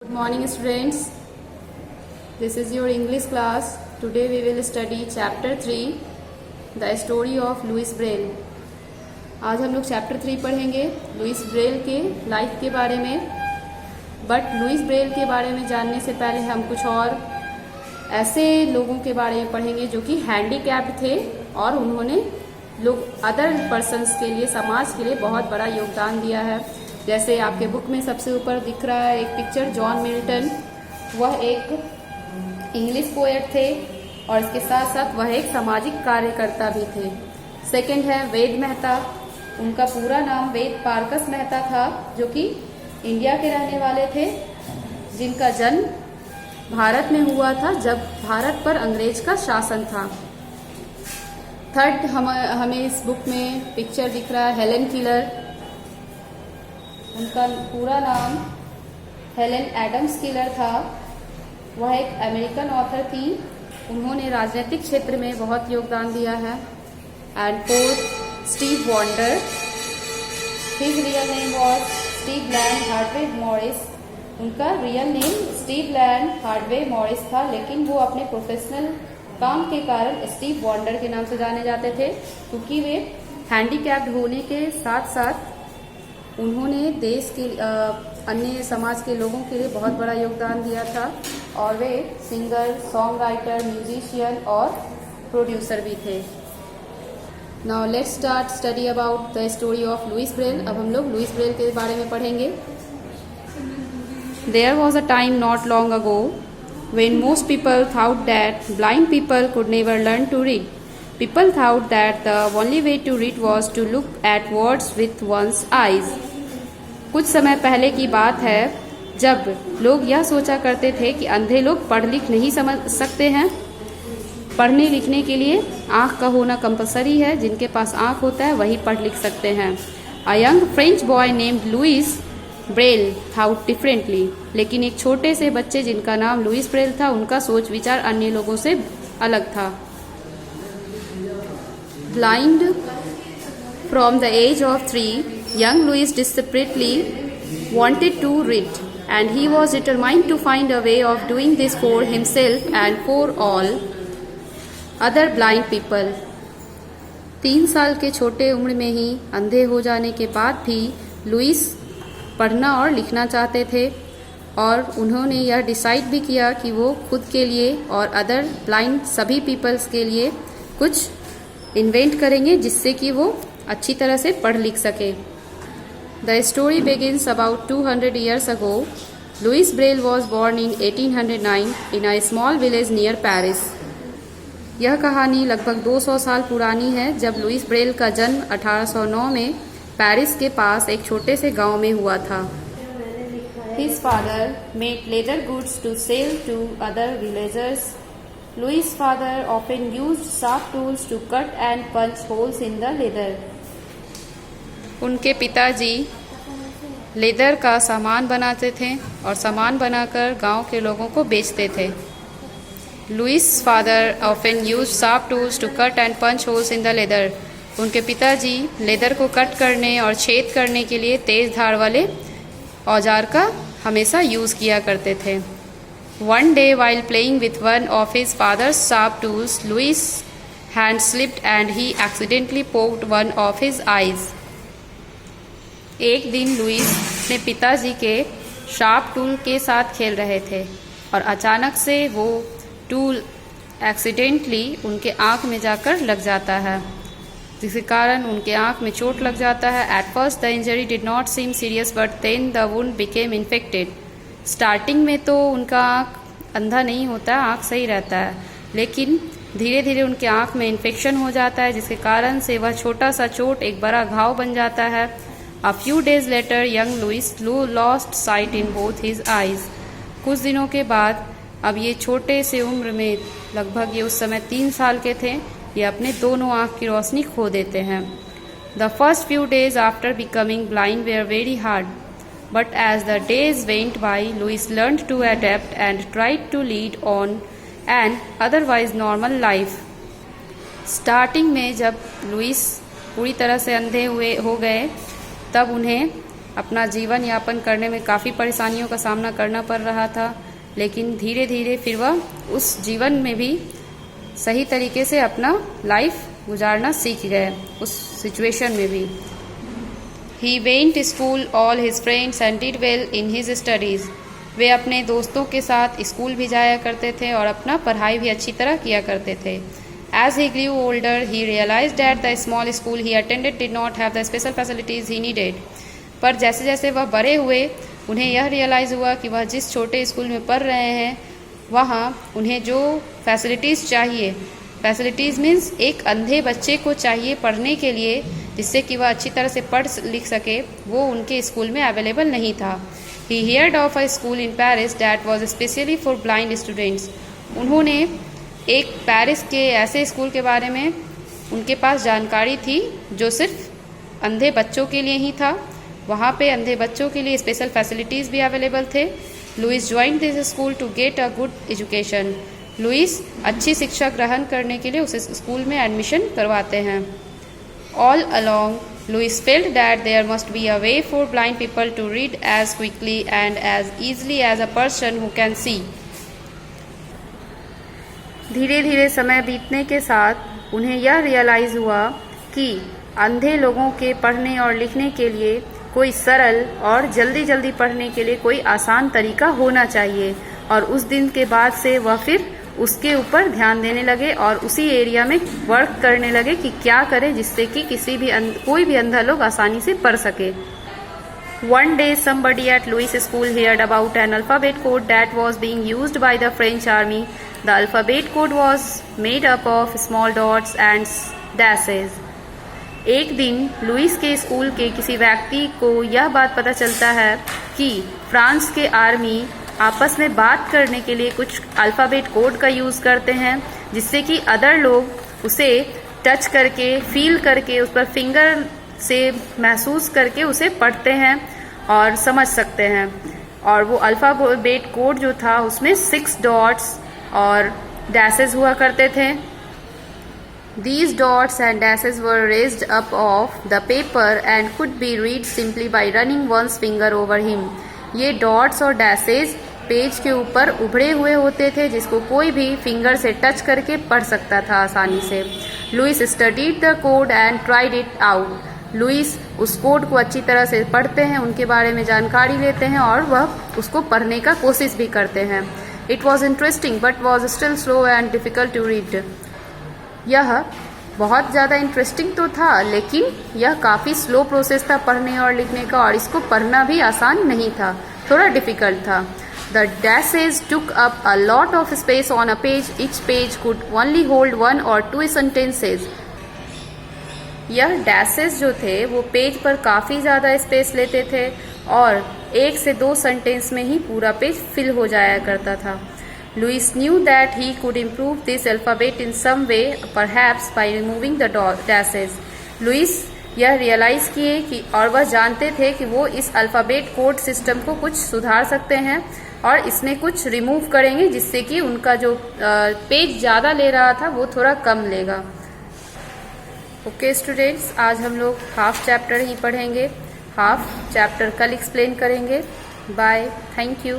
Morning students, this is your English class. Today we will study chapter 3, the story of Louis Braille. आज हम लोग chapter 3 पढ़ेंगे Louis Braille के life के बारे में। बट लुइस ब्रेल के बारे में जानने से पहले हम कुछ और ऐसे लोगों के बारे में पढ़ेंगे जो कि हैंडीकैप्ड थे और उन्होंने लोग अदर पर्सन्स के लिए, समाज के लिए बहुत बड़ा योगदान दिया है। जैसे आपके बुक में सबसे ऊपर दिख रहा है एक पिक्चर, जॉन मिल्टन। वह एक इंग्लिश पोएट थे और इसके साथ साथ वह एक सामाजिक कार्यकर्ता भी थे। सेकंड है वेद मेहता। उनका पूरा नाम वेद पारकस मेहता था, जो कि इंडिया के रहने वाले थे, जिनका जन्म भारत में हुआ था जब भारत पर अंग्रेज का शासन था। थर्ड, हमें इस बुक में पिक्चर दिख रहा है हेलेन किलर। उनका पूरा नाम हेलेन एडम्स किलर था। वह एक अमेरिकन ऑथर थी। उन्होंने राजनीतिक क्षेत्र में बहुत योगदान दिया है। And fourth, Steve Wonder. His real name was Stevland Hardaway Morris. उनका real name Stevland Hardaway Morris था, लेकिन वो अपने प्रोफेशनल काम के कारण स्टीव वॉन्डर के नाम से जाने जाते थे, क्योंकि वे हैंडीकैप्ड होने के साथ साथ उन्होंने देश के अन्य समाज के लोगों के लिए बहुत बड़ा योगदान दिया था। और वे सिंगर, सॉन्ग राइटर, म्यूजिशियन और प्रोड्यूसर भी थे। Now let's start study about the story of Louis Braille. अब हम लोग लुइस ब्रेल के बारे में पढ़ेंगे। There was a time not long ago when most people thought that blind people could never learn to read. People thought that the only way to read was to look at words with one's eyes. कुछ समय पहले की बात है जब लोग यह सोचा करते थे कि अंधे लोग पढ़ लिख नहीं समझ सकते हैं। पढ़ने लिखने के लिए आँख का होना कंपलसरी है। जिनके पास आँख होता है वही पढ़ लिख सकते हैं। A young French boy named Louis Braille thought differently. लेकिन एक छोटे से बच्चे जिनका नाम लुइस ब्रेल था, उनका सोच विचार अन्य लोगों से अलग था। Blind from the age of 3, young Louis desperately wanted to read, and he was determined to find a way of doing this for himself and for all other blind people. 3 साल के छोटे उम्र में ही अंधे हो जाने के बाद भी लुइस पढ़ना और लिखना चाहते थे, और उन्होंने यह डिसाइड भी किया कि वो खुद के लिए और अदर ब्लाइंड सभी पीपल्स के लिए कुछ इन्वेंट करेंगे जिससे कि वो अच्छी तरह से पढ़ लिख सके। The story begins about 200 years ago. Louis Braille was born in 1809 in a small village near Paris. यह कहानी लगभग 200 साल पुरानी है, जब लुइस ब्रेल का जन्म 1809 में पेरिस के पास एक छोटे से गांव में हुआ था। His father made leather goods to sell to other villagers. Louis' father often used sharp tools to cut and punch holes in the leather. उनके पिताजी लेदर का सामान बनाते थे और सामान बनाकर गांव के लोगों को बेचते थे। Louis' father often used sharp tools to cut and punch holes in the leather. उनके पिताजी लेदर को कट करने और छेद करने के लिए तेज धार वाले औजार का हमेशा यूज किया करते थे। One day while playing with one of his father's sharp tools, Louis' hand slipped and he accidentally poked one of his eyes. एक दिन लुइस अपने पिताजी के शार्प टूल के साथ खेल रहे थे और अचानक से वो टूल एक्सीडेंटली उनके आँख में जाकर लग जाता है, जिसके कारण उनके आँख में चोट लग जाता है। At first the injury did not seem serious but then the wound became infected. Starting में तो उनका आँख अंधा नहीं होता, आँख सही रहता है, लेकिन धीरे धीरे उनके आँख में इन्फेक्शन हो जाता है, जिसके कारण से वह छोटा सा चोट एक बड़ा घाव बन जाता है। A few days later young Louis lost sight in both his eyes. कुछ दिनों के बाद, अब ये छोटे से उम्र में, लगभग ये उस समय 3 साल के थे, ये अपने दोनों आँख की रोशनी खो देते हैं। The first few days after becoming blind were very hard, but as the days went by Louis learned to adapt and tried to lead on an otherwise normal life. Starting में जब लुइस पूरी तरह से अंधे हो गए, तब उन्हें अपना जीवन यापन करने में काफ़ी परेशानियों का सामना करना पड़ रहा था, लेकिन धीरे धीरे फिर वह उस जीवन में भी सही तरीके से अपना लाइफ गुजारना सीख गए, उस सिचुएशन में भी। He went to school all his friends and did well in his studies. वे अपने दोस्तों के साथ स्कूल भी जाया करते थे और अपना पढ़ाई भी अच्छी तरह किया करते थे। As he grew older, he realized that the small school he attended did not have the special facilities he needed. पर जैसे जैसे वह बड़े हुए, उन्हें यह रियलाइज़ हुआ कि वह जिस छोटे स्कूल में पढ़ रहे हैं वहाँ उन्हें जो फैसिलिटीज़ चाहिए, फैसिलिटीज़ मीन्स एक अंधे बच्चे को चाहिए पढ़ने के लिए जिससे कि वह अच्छी तरह से पढ़ लिख सके, वो उनके स्कूल में अवेलेबल नहीं था। He heard of a school in Paris that was especially for blind students. उन्होंने एक पेरिस के ऐसे स्कूल के बारे में उनके पास जानकारी थी जो सिर्फ अंधे बच्चों के लिए ही था। वहाँ पे अंधे बच्चों के लिए स्पेशल फैसिलिटीज़ भी अवेलेबल थे। Louis joined this school to get a good education. Louis अच्छी शिक्षा ग्रहण करने के लिए उस स्कूल में एडमिशन करवाते हैं। All along, Louis felt that there must be a way for blind people to read as quickly and as easily as a person who can see. धीरे धीरे समय बीतने के साथ उन्हें यह रियलाइज़ हुआ कि अंधे लोगों के पढ़ने और लिखने के लिए कोई सरल और जल्दी जल्दी पढ़ने के लिए कोई आसान तरीका होना चाहिए, और उस दिन के बाद से वह फिर उसके ऊपर ध्यान देने लगे और उसी एरिया में वर्क करने लगे कि क्या करें जिससे कि कोई भी अंधा लोग आसानी से पढ़ सके। One day somebody at Louis school heard about an alphabet code that was being used by the French army. The alphabet code was made up of small dots and dashes. एक दिन लुइस के school के किसी व्यक्ति को यह बात पता चलता है कि फ्रांस के आर्मी आपस में बात करने के लिए कुछ अल्फ़ाबेट कोड का यूज़ करते हैं जिससे कि अदर लोग उसे टच करके, फील करके, उस पर फिंगर से महसूस करके उसे पढ़ते हैं और समझ सकते हैं। और वो अल्फ़ाबेट कोड जो था उसमें 6 डॉट्स और डैशेस हुआ करते थे। These dots and dashes were raised up off the paper and could be read simply by running one's finger over him. ये डॉट्स और डैशेज पेज के ऊपर उभरे हुए होते थे जिसको कोई भी फिंगर से टच करके पढ़ सकता था आसानी से। Louis studied the code and tried it out. Louis उस कोड को अच्छी तरह से पढ़ते हैं, उनके बारे में जानकारी लेते हैं और वह उसको पढ़ने का कोशिश भी करते हैं। It was interesting but was still slow and difficult to read. यह बहुत ज़्यादा इंटरेस्टिंग तो था, लेकिन यह काफ़ी स्लो प्रोसेस था पढ़ने और लिखने का, और इसको पढ़ना भी आसान नहीं था, थोड़ा डिफ़िकल्ट था। The dashes took up a lot of space on a page. Each page could only hold 1 or 2 sentences. यह डैशेस जो थे वो पेज पर काफ़ी ज़्यादा स्पेस लेते थे और 1 से 2 सेंटेंस में ही पूरा पेज फिल हो जाया करता था। Louis knew that he could improve this alphabet in some way, perhaps by removing the dashes. Louis यह रियलाइज़ किए कि और वह जानते थे कि वो इस अल्फ़ाबेट कोड सिस्टम को कुछ सुधार सकते हैं और इसमें कुछ रिमूव करेंगे जिससे कि उनका जो पेज ज़्यादा ले रहा था वो थोड़ा कम लेगा। ओके स्टूडेंट्स, आज हम लोग हाफ चैप्टर ही पढ़ेंगे, हाफ चैप्टर कल एक्सप्लेन करेंगे। Bye, thank you.